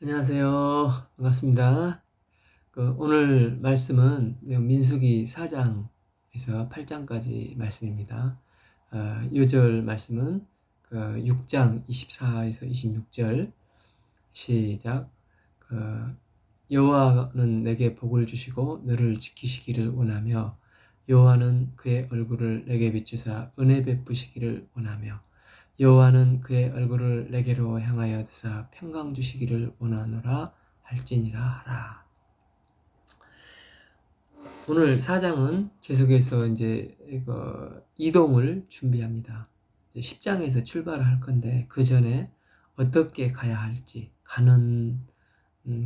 안녕하세요. 반갑습니다. 오늘 말씀은 민수기 4장에서 8장까지 말씀입니다. 요절 말씀은 6장 24에서 26절 시작. 여호와는 내게 복을 주시고 너를 지키시기를 원하며 여호와는 그의 얼굴을 내게 비추사 은혜 베푸시기를 원하며 여호와는 그의 얼굴을 내게로 향하여 드사 평강 주시기를 원하노라 할지니라 하라. 오늘 4장은 계속해서 이제 이동을 준비합니다. 이제 10장에서 출발을 할 건데 그 전에 어떻게 가야 할지, 가는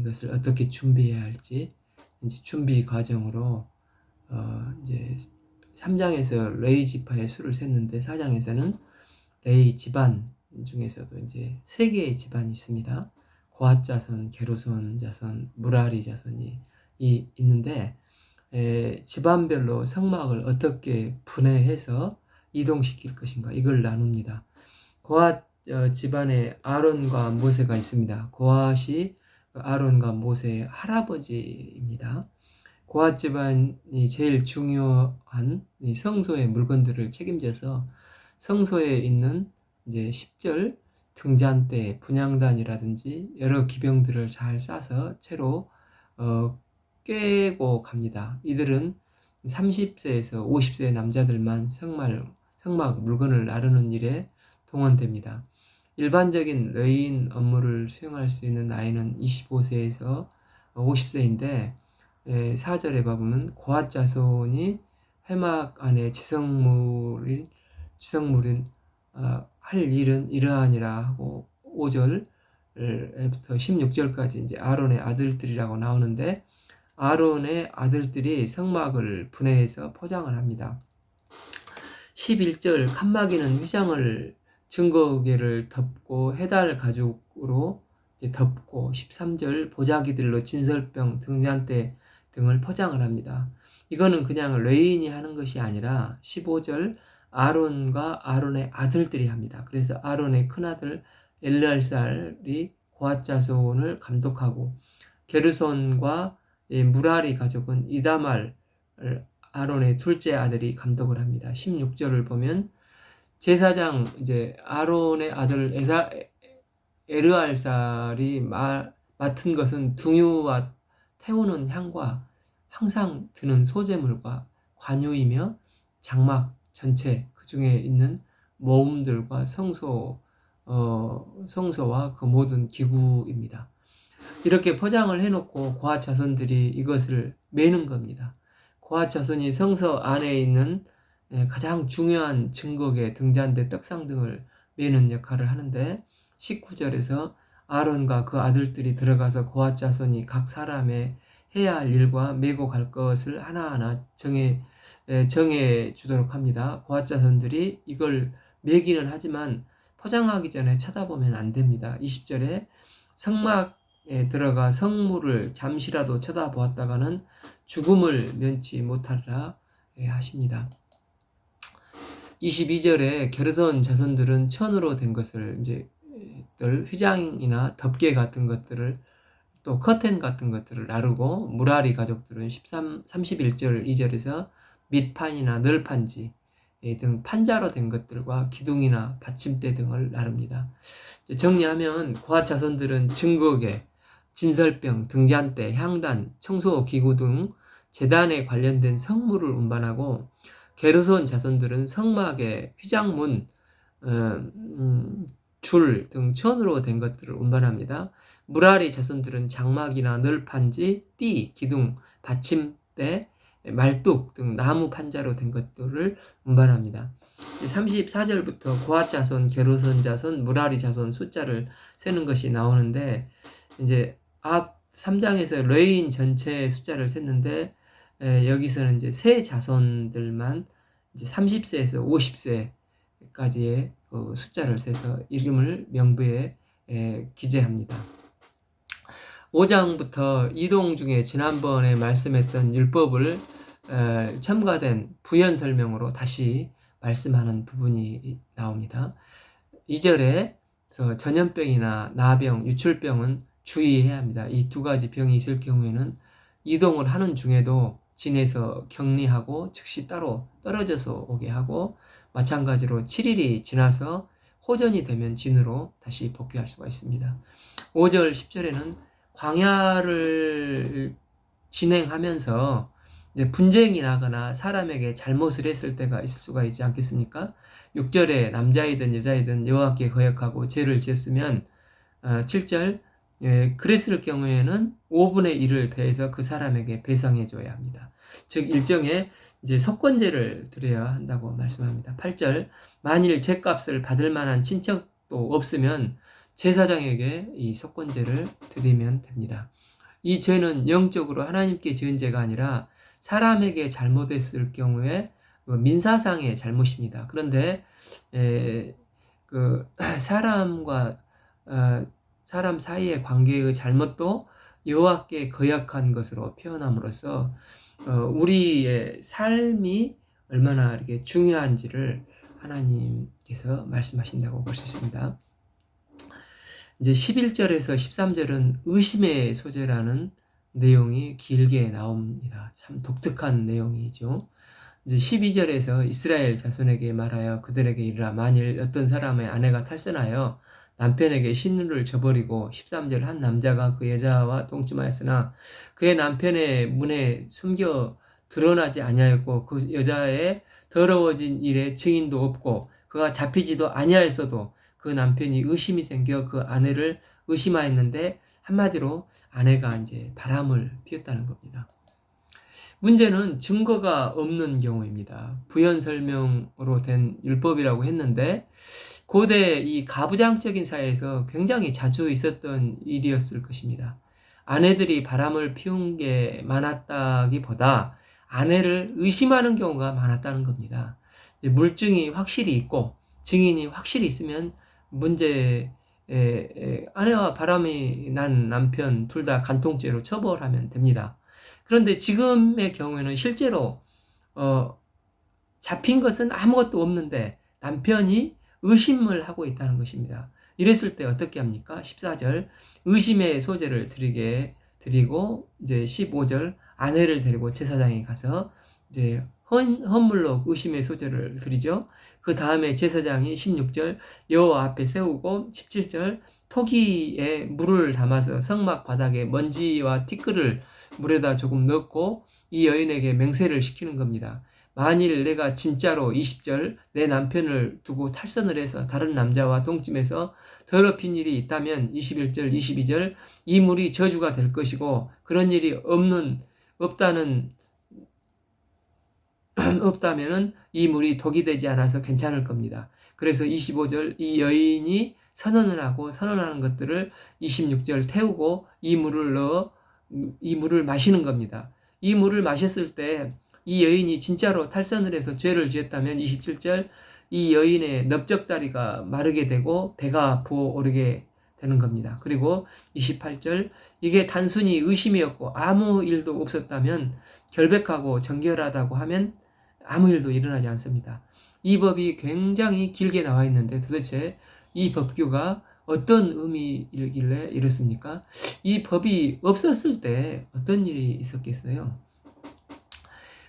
것을 어떻게 준비해야 할지 이제 준비 과정으로 이제 3장에서 레위 지파의 수를 셌는데 4장에서는 레위 집안 중에서도 이제 3개의 집안이 있습니다. 고핫 자손, 게르손 자손, 무라리 자손이 있는데 집안별로 성막을 어떻게 분해해서 이동시킬 것인가 이걸 나눕니다. 고핫 집안에 아론과 모세가 있습니다. 고핫이 아론과 모세의 할아버지입니다. 고핫 집안이 제일 중요한 이 성소의 물건들을 책임져서 성소에 있는 이제 10절 등잔대, 분향단이라든지 여러 기병들을 잘 싸서 채로 꿰고 갑니다. 이들은 30세에서 50세 남자들만 성막 물건을 나르는 일에 동원됩니다. 일반적인 레위인 업무를 수행할 수 있는 나이는 25세에서 50세인데 4절에 보면 고핫 자손이 회막 안에 지성물인 할 일은 이러하니라 하고 5절부터 16절까지 이제 아론의 아들들이라고 나오는데 아론의 아들들이 성막을 분해해서 포장을 합니다. 11절 칸막이는 휘장을 증거계를 덮고 해달 가죽으로 덮고 13절 보자기들로 진설병 등잔대 등을 포장을 합니다. 이거는 그냥 레위인이 하는 것이 아니라 15절 아론과 아론의 아들들이 합니다. 그래서 아론의 큰아들 엘르알살이 고핫 자손을 감독하고 게르손과 무라리 가족은 이다말 아론의 둘째 아들이 감독을 합니다. 16절을 보면 제사장 이제 아론의 아들 에르알살이 맡은 것은 등유와 태우는 향과 항상 드는 소재물과 관유이며 장막 전체 그 중에 있는 모음들과 성소와 그 모든 기구입니다. 이렇게 포장을 해놓고 고핫 자손들이 이것을 매는 겁니다. 고핫 자손이 성서 안에 있는 가장 중요한 증거계, 등잔대, 떡상 등을 매는 역할을 하는데 19절에서 아론과 그 아들들이 들어가서 고핫 자손이 각 사람의 해야 할 일과 메고 갈 것을 하나하나 정해 주도록 합니다. 고핫 자손들이 이걸 매기는 하지만 포장하기 전에 쳐다보면 안 됩니다. 20절에 성막에 들어가 성물을 잠시라도 쳐다보았다가는 죽음을 면치 못하리라 하십니다. 22절에 게르손 자손들은 천으로 된 것을 이제 휘장이나 덮개 같은 것들을 또 커튼 같은 것들을 나르고 무라리 가족들은 31절 2절에서 밑판이나 널판지 등 판자로 된 것들과 기둥이나 받침대 등을 나릅니다. 정리하면 고핫 자손들은 증거계, 진설병, 등잔대, 향단, 청소기구 등 제단에 관련된 성물을 운반하고 게르손 자손들은 성막의 휘장문, 줄 등 천으로 된 것들을 운반합니다. 무라리 자손들은 장막이나 널판지, 띠, 기둥, 받침대, 말뚝 등 나무 판자로 된 것들을 운반합니다. 34절부터 고핫 자손, 게르손 자손, 무라리 자손 숫자를 세는 것이 나오는데 이제 앞 3장에서 레위인 전체의 숫자를 셌는데 여기서는 이제 세 자손들만 이제 30세에서 50세까지의 숫자를 세서 이름을 명부에 기재합니다. 5장부터 이동 중에 지난번에 말씀했던 율법을 첨가된 부연 설명으로 다시 말씀하는 부분이 나옵니다. 2절에 전염병이나 나병, 유출병은 주의해야 합니다. 이 두 가지 병이 있을 경우에는 이동을 하는 중에도 진에서 격리하고 즉시 따로 떨어져서 오게 하고, 마찬가지로 7일이 지나서 호전이 되면 진으로 다시 복귀할 수가 있습니다. 5절, 10절에는 광야를 진행하면서 이제 분쟁이 나거나 사람에게 잘못을 했을 때가 있을 수가 있지 않겠습니까? 6절에 남자이든 여자이든 여호와께 거역하고 죄를 지었으면 7절, 그랬을 경우에는 5분의 1을 더해서 그 사람에게 배상해 줘야 합니다. 즉 일정의 이제 속건제를 드려야 한다고 말씀합니다. 8절, 만일 죄값을 받을 만한 친척도 없으면 제사장에게 이 속건제를 드리면 됩니다. 이 죄는 영적으로 하나님께 지은 죄가 아니라 사람에게 잘못했을 경우에 민사상의 잘못입니다. 그런데 그 사람과 사람 사이의 관계의 잘못도 여호와께 거역한 것으로 표현함으로써 우리의 삶이 얼마나 이렇게 중요한지를 하나님께서 말씀하신다고 볼 수 있습니다. 이제 11절에서 13절은 의심의 소재라는 내용이 길게 나옵니다. 참 독특한 내용이죠. 이제 12절에서 이스라엘 자손에게 말하여 그들에게 이르라, 만일 어떤 사람의 아내가 탈선하여 남편에게 신유를 저버리고, 13절, 한 남자가 그 여자와 동침하였으나 그의 남편의 문에 숨겨 드러나지 아니하였고 그 여자의 더러워진 일에 증인도 없고 그가 잡히지도 아니하였어도 그 남편이 의심이 생겨 그 아내를 의심하였는데, 한마디로 아내가 이제 바람을 피웠다는 겁니다. 문제는 증거가 없는 경우입니다. 부연 설명으로 된 율법이라고 했는데 고대 이 가부장적인 사회에서 굉장히 자주 있었던 일이었을 것입니다. 아내들이 바람을 피운 게 많았다기보다 아내를 의심하는 경우가 많았다는 겁니다. 물증이 확실히 있고 증인이 확실히 있으면 아내와 바람이 난 남편 둘 다 간통죄로 처벌하면 됩니다. 그런데 지금의 경우에는 실제로 잡힌 것은 아무것도 없는데 남편이 의심을 하고 있다는 것입니다. 이랬을 때 어떻게 합니까? 14절, 의심의 소재를 드리고 이제 15절, 아내를 데리고 제사장에 가서 이제 헌물로 의심의 소재를 드리죠. 그 다음에 제사장이 16절 여호와 앞에 세우고, 17절 토기에 물을 담아서 성막 바닥에 먼지와 티끌을 물에다 조금 넣고 이 여인에게 맹세를 시키는 겁니다. 만일 내가 진짜로, 20절, 내 남편을 두고 탈선을 해서 다른 남자와 동침해서 더럽힌 일이 있다면, 21절, 22절, 이 물이 저주가 될 것이고 그런 일이 없다면은 이 물이 독이 되지 않아서 괜찮을 겁니다. 그래서 25절, 이 여인이 선언하는 것들을 26절 태우고 이 물을 마시는 겁니다. 이 물을 마셨을 때 이 여인이 진짜로 탈선을 해서 죄를 지었다면, 27절, 이 여인의 넓적다리가 마르게 되고 배가 부어오르게 되는 겁니다. 그리고 28절, 이게 단순히 의심이었고 아무 일도 없었다면, 결백하고 정결하다고 하면 아무 일도 일어나지 않습니다. 이 법이 굉장히 길게 나와 있는데 도대체 이 법규가 어떤 의미이길래 이렇습니까? 이 법이 없었을 때 어떤 일이 있었겠어요?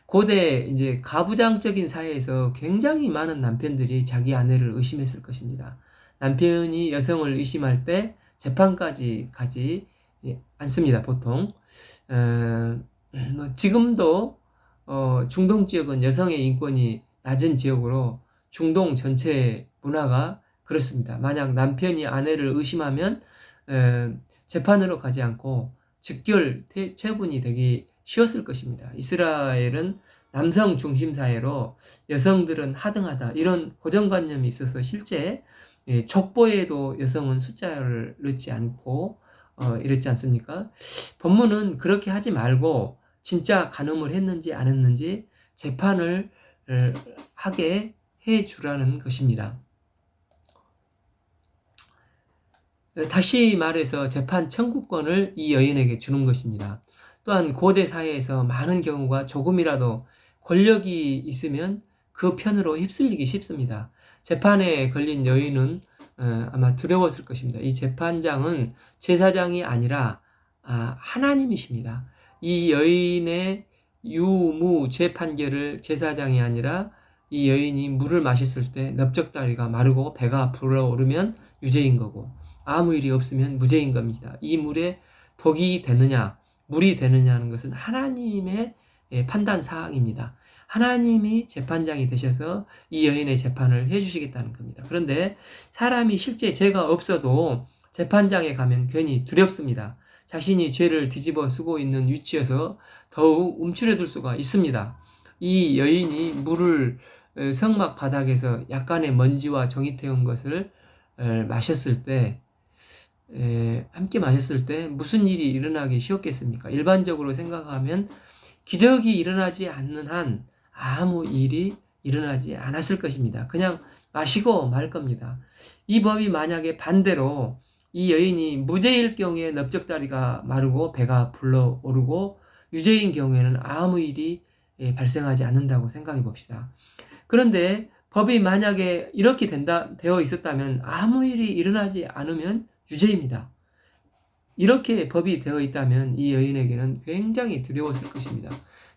고대 이제 가부장적인 사회에서 굉장히 많은 남편들이 자기 아내를 의심했을 것입니다. 남편이 여성을 의심할 때 재판까지 가지 않습니다, 보통. 지금도 중동 지역은 여성의 인권이 낮은 지역으로 중동 전체 문화가 그렇습니다. 만약 남편이 아내를 의심하면 재판으로 가지 않고 즉결 처분이 되기 쉬웠을 것입니다. 이스라엘은 남성 중심 사회로 여성들은 하등하다, 이런 고정관념이 있어서 실제 족보에도 여성은 숫자를 넣지 않고 이랬지 않습니까? 법문은 그렇게 하지 말고 진짜 간음을 했는지 안 했는지 재판을 하게 해주라는 것입니다. 다시 말해서 재판 청구권을 이 여인에게 주는 것입니다. 또한 고대 사회에서 많은 경우가 조금이라도 권력이 있으면 그 편으로 휩쓸리기 쉽습니다. 재판에 걸린 여인은 아마 두려웠을 것입니다. 이 재판장은 제사장이 아니라 하나님이십니다. 이 여인의 유무죄 판결을 제사장이 아니라 이 여인이 물을 마셨을 때 넓적다리가 마르고 배가 불어오르면 유죄인 거고 아무 일이 없으면 무죄인 겁니다. 이 물에 독이 되느냐 물이 되느냐는 것은 하나님의 판단 사항입니다. 하나님이 재판장이 되셔서 이 여인의 재판을 해주시겠다는 겁니다. 그런데 사람이 실제 죄가 없어도 재판장에 가면 괜히 두렵습니다. 자신이 죄를 뒤집어 쓰고 있는 위치에서 더욱 움츠러들 수가 있습니다. 이 여인이 물을 성막 바닥에서 약간의 먼지와 종이 태운 것을 마셨을 때 함께 마셨을 때 무슨 일이 일어나기 쉬웠겠습니까? 일반적으로 생각하면 기적이 일어나지 않는 한 아무 일이 일어나지 않았을 것입니다. 그냥 마시고 말 겁니다. 이 법이 만약에 반대로 이 여인이 무죄일 경우에 넓적다리가 마르고 배가 불러오르고 유죄인 경우에는 아무 일이 발생하지 않는다고 생각해 봅시다. 그런데 법이 만약에 이렇게 되어 있었다면 아무 일이 일어나지 않으면 유죄입니다. 이렇게 법이 되어 있다면 이 여인에게는 굉장히 두려웠을 것입니다.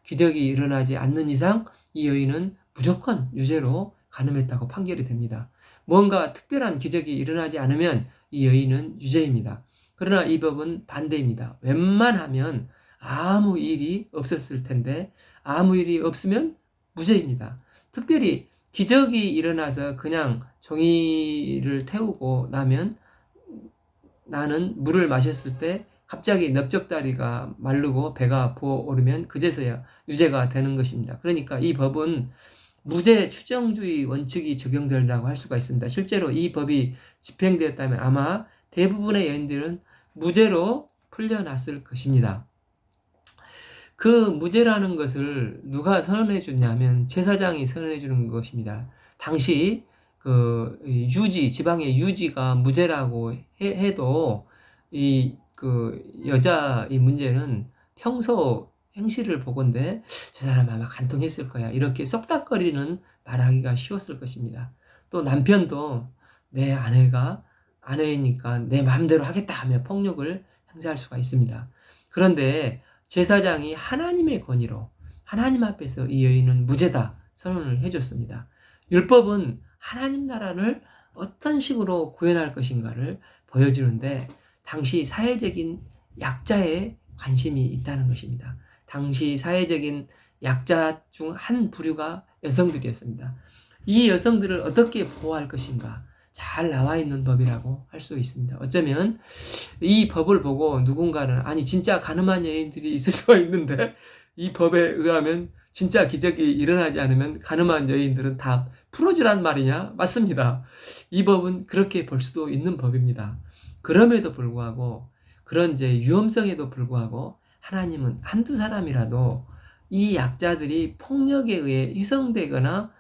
기적이 일어나지 않는 이상 이 여인은 무조건 유죄로 가늠했다고 판결이 됩니다. 뭔가 특별한 기적이 일어나지 않으면 이 여인은 유죄입니다. 그러나 이 법은 반대입니다. 웬만하면 아무 일이 없었을 텐데 아무 일이 없으면 무죄입니다. 특별히 기적이 일어나서 그냥 종이를 태우고 나면 나는 물을 마셨을 때 갑자기 넓적다리가 마르고 배가 부어오르면 그제서야 유죄가 되는 것입니다. 그러니까 이 법은 무죄 추정주의 원칙이 적용된다고 할 수가 있습니다. 실제로 이 법이 집행되었다면 아마 대부분의 여인들은 무죄로 풀려났을 것입니다. 그 무죄라는 것을 누가 선언해 주냐면 제사장이 선언해 주는 것입니다. 당시 그 지방의 유지가 무죄라고 해도 여자의 문제는 평소 행실을 보건대 저 사람 아마 간통했을 거야. 이렇게 쏙닥거리는 말하기가 쉬웠을 것입니다. 또 남편도 내 아내니까 내 마음대로 하겠다 하며 폭력을 행사할 수가 있습니다. 그런데 제사장이 하나님의 권위로 하나님 앞에서 이 여인은 무죄다 선언을 해줬습니다. 율법은 하나님 나라를 어떤 식으로 구현할 것인가를 보여주는데 당시 사회적인 약자의 관심이 있다는 것입니다. 당시 사회적인 약자 중 한 부류가 여성들이었습니다. 이 여성들을 어떻게 보호할 것인가 잘 나와 있는 법이라고 할 수 있습니다. 어쩌면 이 법을 보고 누군가는 아니 진짜 가늠한 여인들이 있을 수가 있는데 이 법에 의하면 진짜 기적이 일어나지 않으면 가늠한 여인들은 다 풀어주란 말이냐? 맞습니다. 이 법은 그렇게 볼 수도 있는 법입니다. 그럼에도 불구하고 그런 위험성에도 불구하고 하나님은 한두 사람이라도 이 약자들이 폭력에 의해 희생되거나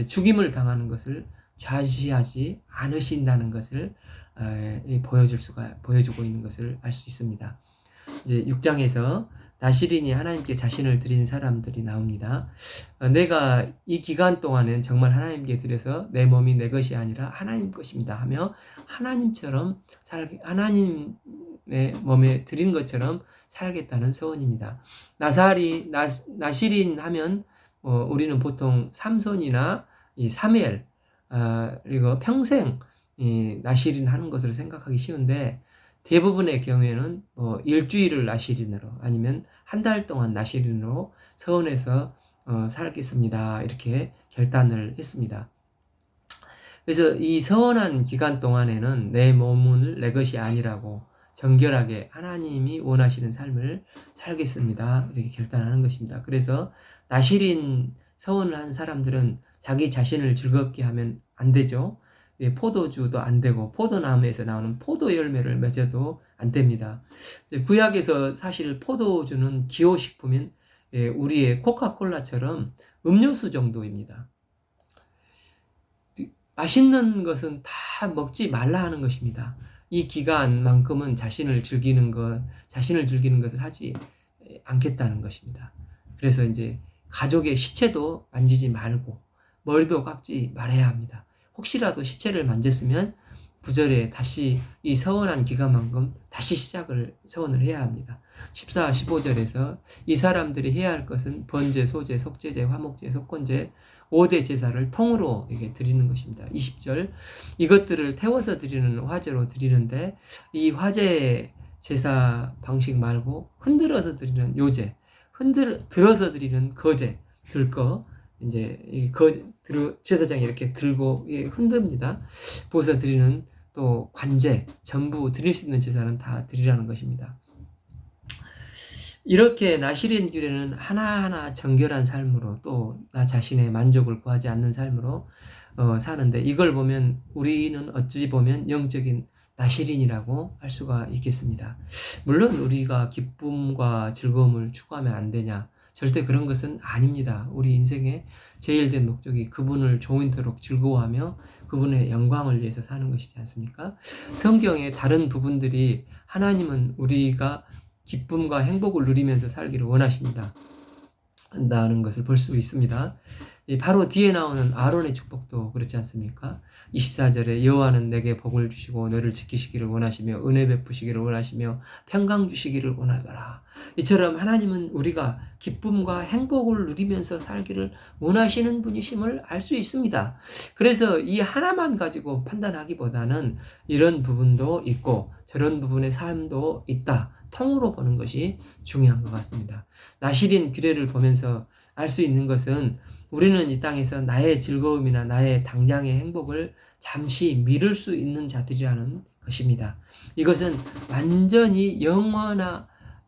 죽임을 당하는 것을 좌시하지 않으신다는 것을 보여주고 있는 것을 알 수 있습니다. 이제 6장에서 나시린이 하나님께 자신을 드린 사람들이 나옵니다. 내가 이 기간 동안은 정말 하나님께 드려서 내 몸이 내 것이 아니라 하나님 것입니다 하며 하나님의 몸에 드린 것처럼 살겠다는 소원입니다. 나시린 하면 우리는 보통 삼손이나 이 사무엘 그리고 평생 나시린 하는 것을 생각하기 쉬운데 대부분의 경우에는 일주일을 나시린으로 아니면 한 달 동안 나시린으로 서원해서 살겠습니다. 이렇게 결단을 했습니다. 그래서 이 서원한 기간 동안에는 내 몸은 내 것이 아니라고 정결하게 하나님이 원하시는 삶을 살겠습니다. 이렇게 결단하는 것입니다. 그래서 나시린 서원을 한 사람들은 자기 자신을 즐겁게 하면 안 되죠. 포도주도 안 되고 포도나무에서 나오는 포도 열매를 맺어도 안 됩니다. 구약에서 사실 포도주는 기호식품인 우리의 코카콜라처럼 음료수 정도입니다. 맛있는 것은 다 먹지 말라 하는 것입니다. 이 기간만큼은 자신을 즐기는 것을 하지 않겠다는 것입니다. 그래서 이제 가족의 시체도 만지지 말고 머리도 깎지 말아야 합니다. 혹시라도 시체를 만졌으면 9절에 다시 이 서원한 기간만큼 다시 서원을 해야 합니다. 14, 15절에서 이 사람들이 해야 할 것은 번제, 소제, 속제제, 화목제, 속건제 5대 제사를 통으로 이게 드리는 것입니다. 20절 이것들을 태워서 드리는 화제로 드리는데 이 화제 제사 방식 말고 흔들어서 드리는 요제, 들어서 드리는 거제, 들거 이제 제사장이 이렇게 들고 흔듭니다. 부어서 드리는 또 관제, 전부 드릴 수 있는 제사는 다 드리라는 것입니다. 이렇게 나시린 규례는 하나하나 정결한 삶으로 또 나 자신의 만족을 구하지 않는 삶으로 사는데 이걸 보면 우리는 어찌 보면 영적인 나시린이라고 할 수가 있겠습니다. 물론 우리가 기쁨과 즐거움을 추구하면 안 되냐? 절대 그런 것은 아닙니다. 우리 인생의 제일 된 목적이 그분을 종인토록 즐거워하며 그분의 영광을 위해서 사는 것이지 않습니까? 성경의 다른 부분들이 하나님은 우리가 기쁨과 행복을 누리면서 살기를 원하십니다. 한다는 것을 볼 수 있습니다. 바로 뒤에 나오는 아론의 축복도 그렇지 않습니까? 24절에 여호와는 내게 복을 주시고 너를 지키시기를 원하시며 은혜 베푸시기를 원하시며 평강 주시기를 원하더라. 이처럼 하나님은 우리가 기쁨과 행복을 누리면서 살기를 원하시는 분이심을 알 수 있습니다. 그래서 이 하나만 가지고 판단하기보다는 이런 부분도 있고 저런 부분의 삶도 있다. 통으로 보는 것이 중요한 것 같습니다. 나시린 규례를 보면서 알 수 있는 것은 우리는 이 땅에서 나의 즐거움이나 나의 당장의 행복을 잠시 미룰 수 있는 자들이라는 것입니다. 이것은 완전히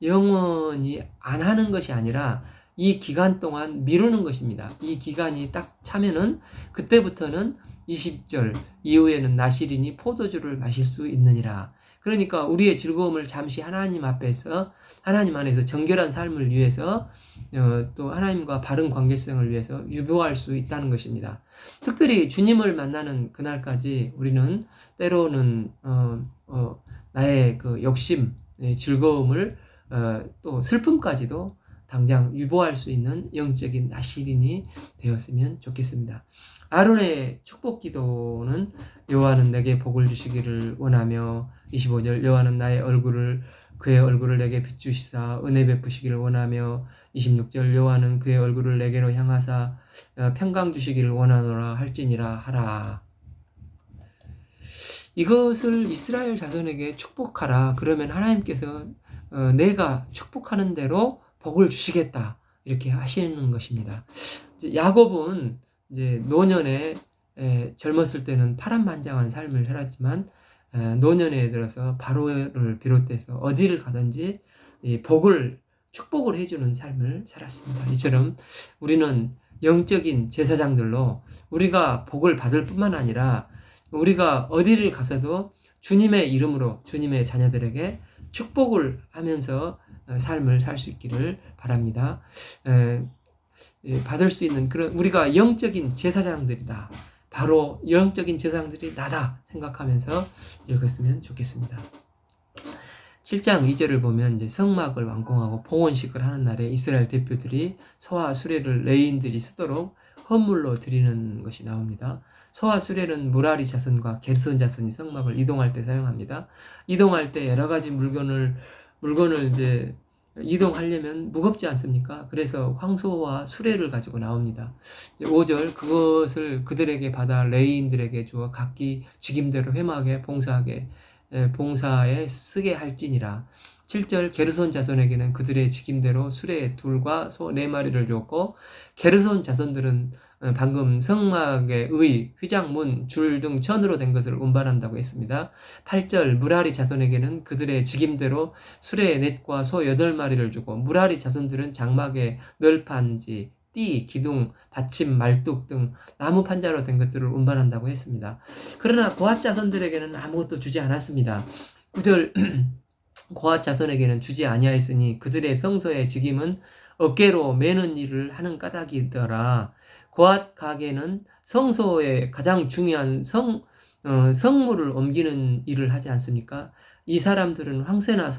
영원히 안 하는 것이 아니라 이 기간 동안 미루는 것입니다. 이 기간이 딱 차면은 그때부터는 20절 이후에는 나시린이 포도주를 마실 수 있느니라. 그러니까 우리의 즐거움을 잠시 하나님 안에서 정결한 삶을 위해서 또 하나님과 바른 관계성을 위해서 유보할 수 있다는 것입니다. 특별히 주님을 만나는 그날까지 우리는 때로는 나의 그 욕심, 즐거움을 또 슬픔까지도 당장 유보할 수 있는 영적인 나시린이 되었으면 좋겠습니다. 아론의 축복 기도는 여호와는 내게 복을 주시기를 원하며 25절 여호와는 그의 얼굴을 내게 비추시사 은혜 베푸시기를 원하며 26절 여호와는 그의 얼굴을 내게로 향하사 평강 주시기를 원하노라 할지니라 하라. 이것을 이스라엘 자손에게 축복하라. 그러면 하나님께서 내가 축복하는 대로 복을 주시겠다. 이렇게 하시는 것입니다. 야곱은 이제 노년에 젊었을 때는 파란만장한 삶을 살았지만 노년에 들어서 바로를 비롯해서 어디를 가든지 축복을 해주는 삶을 살았습니다. 이처럼 우리는 영적인 제사장들로 우리가 복을 받을 뿐만 아니라 우리가 어디를 가서도 주님의 이름으로 주님의 자녀들에게 축복을 하면서 삶을 살 수 있기를 바랍니다. 받을 수 있는 그런 우리가 영적인 제사장들이다. 바로 영적인 제사장들이 나다 생각하면서 읽었으면 좋겠습니다. 7장 2절을 보면 이제 성막을 완공하고 봉헌식을 하는 날에 이스라엘 대표들이 소와 수레를 레인들이 쓰도록 헌물로 드리는 것이 나옵니다. 소와 수레는 무라리 자손과 게르손 자손이 성막을 이동할 때 사용합니다. 이동할 때 여러 가지 물건을 이제 이동하려면 무겁지 않습니까? 그래서 황소와 수레를 가지고 나옵니다. 5절 그것을 그들에게 받아 레위인들에게 주어 각기 직임대로 회막에 봉사에 쓰게 할지니라. 7절 게르손 자손에게는 그들의 직임대로 수레 둘과 소 4마리를 주었고 게르손 자손들은 방금 성막의 휘장문, 줄 등 천으로 된 것을 운반한다고 했습니다. 8절 무라리 자손에게는 그들의 직임대로 수레 넷과 소 8마리를 주고 무라리 자손들은 장막의 널판지, 띠, 기둥, 받침, 말뚝 등 나무 판자로 된 것들을 운반한다고 했습니다. 그러나 고핫 자손들에게는 아무것도 주지 않았습니다. 9절 고핫 자손에게는 주지 아니하였으니 그들의 성소의 직임은 어깨로 매는 일을 하는 까닭이더라. 고핫 가게는 성소의 가장 중요한 성물을 옮기는 일을 하지 않습니까? 이 사람들은 황새나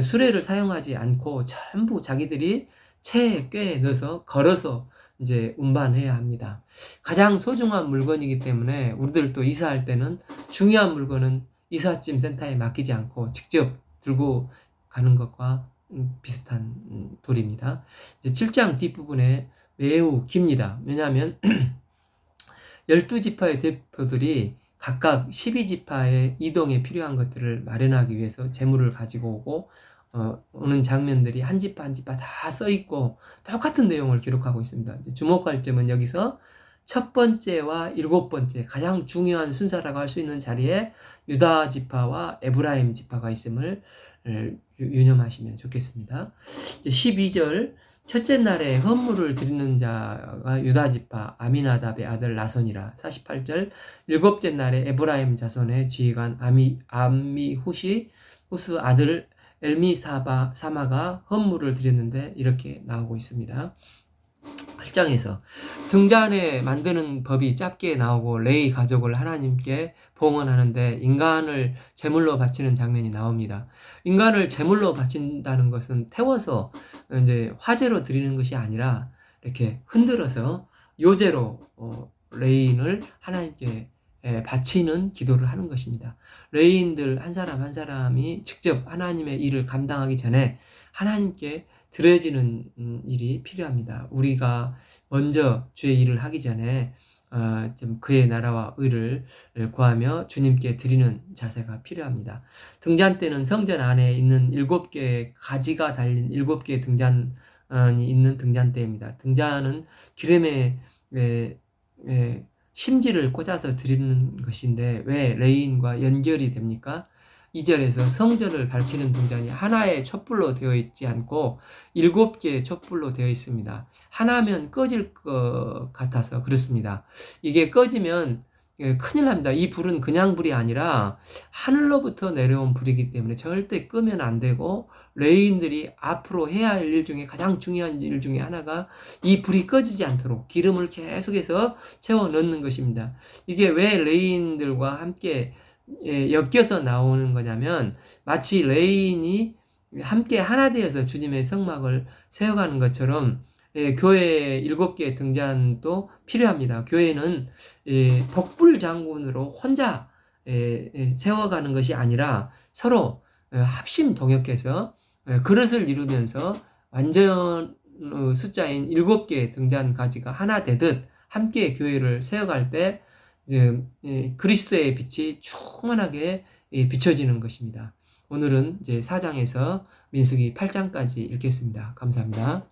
수레를 사용하지 않고 전부 자기들이 채에 꽤 넣어서 걸어서 이제 운반해야 합니다. 가장 소중한 물건이기 때문에 우리들도 이사할 때는 중요한 물건은 이삿짐 센터에 맡기지 않고 직접 들고 가는 것과 비슷한 도리입니다. 이제 7장 뒷부분에 매우 깁니다. 왜냐하면 12지파의 대표들이 각각 12지파의 이동에 필요한 것들을 마련하기 위해서 재물을 가지고 오고 오는 장면들이 한 지파 한 지파 다 써있고 똑같은 내용을 기록하고 있습니다. 이제 주목할 점은 여기서 첫 번째와 일곱 번째 가장 중요한 순서라고 할 수 있는 자리에 유다 지파와 에브라임 지파가 있음을 유념하시면 좋겠습니다. 이제 12절 첫째 날에 헌물을 드리는 자가 유다 지파 아미나답의 아들 나손이라. 48절 일곱째 날에 에브라임 자손의 지휘관 암미후시 후스 아들 사마가 헌물을 드렸는데 이렇게 나오고 있습니다. 8장에서 등잔에 만드는 법이 짧게 나오고 레위 가족을 하나님께 봉헌하는데 인간을 제물로 바치는 장면이 나옵니다. 인간을 제물로 바친다는 것은 태워서 이제 화제로 드리는 것이 아니라 이렇게 흔들어서 요제로 레인을 하나님께 바치는 기도를 하는 것입니다. 레인들 한 사람 한 사람이 직접 하나님의 일을 감당하기 전에 하나님께 드려지는 일이 필요합니다. 우리가 먼저 주의 일을 하기 전에 좀 그의 나라와 의를 구하며 주님께 드리는 자세가 필요합니다. 등잔 때는 성전 안에 있는 7개의 가지가 달린 7개의 등잔이 있는 등잔대입니다. 등잔은 기름에 심지를 꽂아서 드리는 것인데 왜 레인과 연결이 됩니까? 2절에서 성전을 밝히는 등잔이 하나의 촛불로 되어 있지 않고 7개의 촛불로 되어 있습니다. 하나면 꺼질 것 같아서 그렇습니다. 이게 꺼지면 큰일 납니다. 이 불은 그냥 불이 아니라 하늘로부터 내려온 불이기 때문에 절대 끄면 안 되고 레인들이 앞으로 해야 할 일 중에 가장 중요한 일 중에 하나가 이 불이 꺼지지 않도록 기름을 계속해서 채워 넣는 것입니다. 이게 왜 레인들과 함께 엮여서 나오는 거냐면 마치 레인이 함께 하나 되어서 주님의 성막을 세워가는 것처럼 교회의 7개의 등잔도 필요합니다. 교회는 독불 장군으로 혼자 세워가는 것이 아니라 서로 합심 동역해서 그릇을 이루면서 완전 숫자인 7개의 등잔 가지가 하나 되듯 함께 교회를 세워갈 때 그리스도의 빛이 충만하게 비춰지는 것입니다. 오늘은 이제 4장에서 민수기 8장까지 읽겠습니다. 감사합니다.